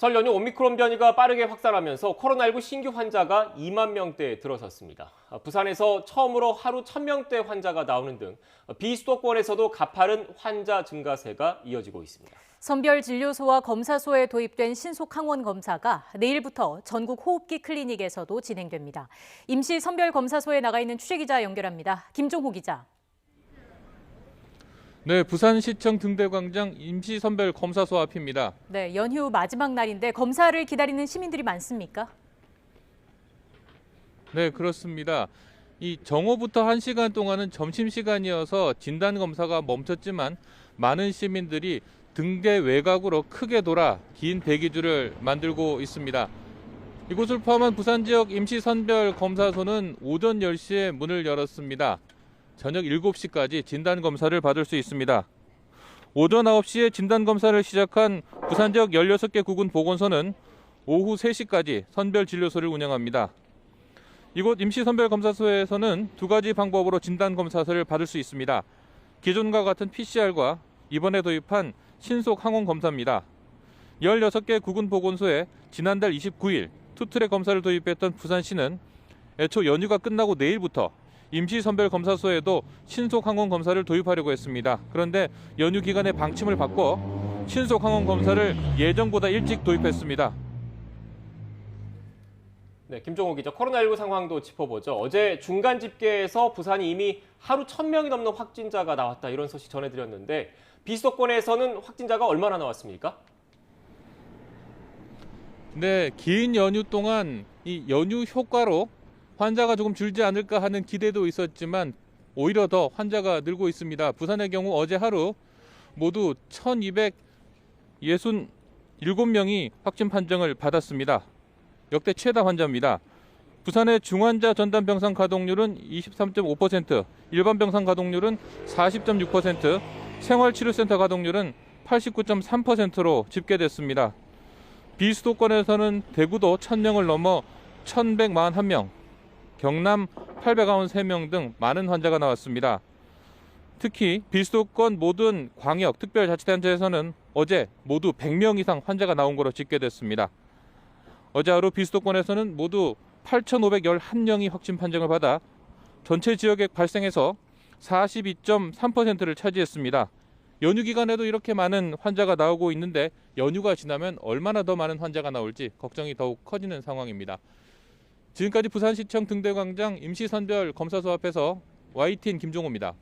설 연휴 오미크론 변이가 빠르게 확산하면서 코로나19 신규 환자가 2만 명대에 들어섰습니다. 부산에서 처음으로 하루 1,000명대 환자가 나오는 등 비수도권에서도 가파른 환자 증가세가 이어지고 있습니다. 선별진료소와 검사소에 도입된 신속 항원 검사가 내일부터 전국 호흡기 클리닉에서도 진행됩니다. 임시 선별검사소에 나가 있는 취재기자 연결합니다. 김종호 기자. 네, 부산시청 등대광장 임시선별검사소 앞입니다. 네, 연휴 마지막 날인데 검사를 기다리는 시민들이 많습니까? 네, 그렇습니다. 이 정오부터 1시간 동안은 점심시간이어서 진단검사가 멈췄지만 많은 시민들이 등대 외곽으로 크게 돌아 긴 대기줄을 만들고 있습니다. 이곳을 포함한 부산 지역 임시선별검사소는 오전 10시에 문을 열었습니다. 저녁 7시까지 진단검사를 받을 수 있습니다. 오전 9시에 진단검사를 시작한 부산 지역 16개 구군 보건소는 오후 3시까지 선별진료소를 운영합니다. 이곳 임시선별검사소에서는 두 가지 방법으로 진단검사를 받을 수 있습니다. 기존과 같은 PCR과 이번에 도입한 신속항원검사입니다. 16개 구군 보건소에 지난달 29일 투트랙 검사를 도입했던 부산시는 애초 연휴가 끝나고 내일부터 임시선별검사소에도 신속항원검사를 도입하려고 했습니다. 그런데 연휴 기간에 방침을 바꿔 신속항원검사를 예정보다 일찍 도입했습니다. 네, 김종호 기자, 코로나19 상황도 짚어보죠. 어제 중간 집계에서 부산이 이미 하루 1,000명이 넘는 확진자가 나왔다, 이런 소식 전해드렸는데 비수도권에서는 확진자가 얼마나 나왔습니까? 네, 긴 연휴 동안 이 연휴 효과로 환자가 조금 줄지 않을까 하는 기대도 있었지만 오히려 더 환자가 늘고 있습니다. 부산의 경우 어제 하루 모두 1,267명이 확진 판정을 받았습니다. 역대 최다 환자입니다. 부산의 중환자 전담 병상 가동률은 23.5%, 일반 병상 가동률은 40.6%, 생활치료센터 가동률은 89.3%로 집계됐습니다. 비수도권에서는 대구도 1,000명을 넘어 1,141명, 경남 893명 등 많은 환자가 나왔습니다. 특히 비수도권 모든 광역, 특별자치단체에서는 어제 모두 100명 이상 환자가 나온 것으로 집계됐습니다. 어제 하루 비수도권에서는 모두 8,511명이 확진 판정을 받아 전체 지역에 발생해서 42.3%를 차지했습니다. 연휴 기간에도 이렇게 많은 환자가 나오고 있는데 연휴가 지나면 얼마나 더 많은 환자가 나올지 걱정이 더욱 커지는 상황입니다. 지금까지 부산시청 등대광장 임시선별검사소 앞에서 YTN 김종호입니다.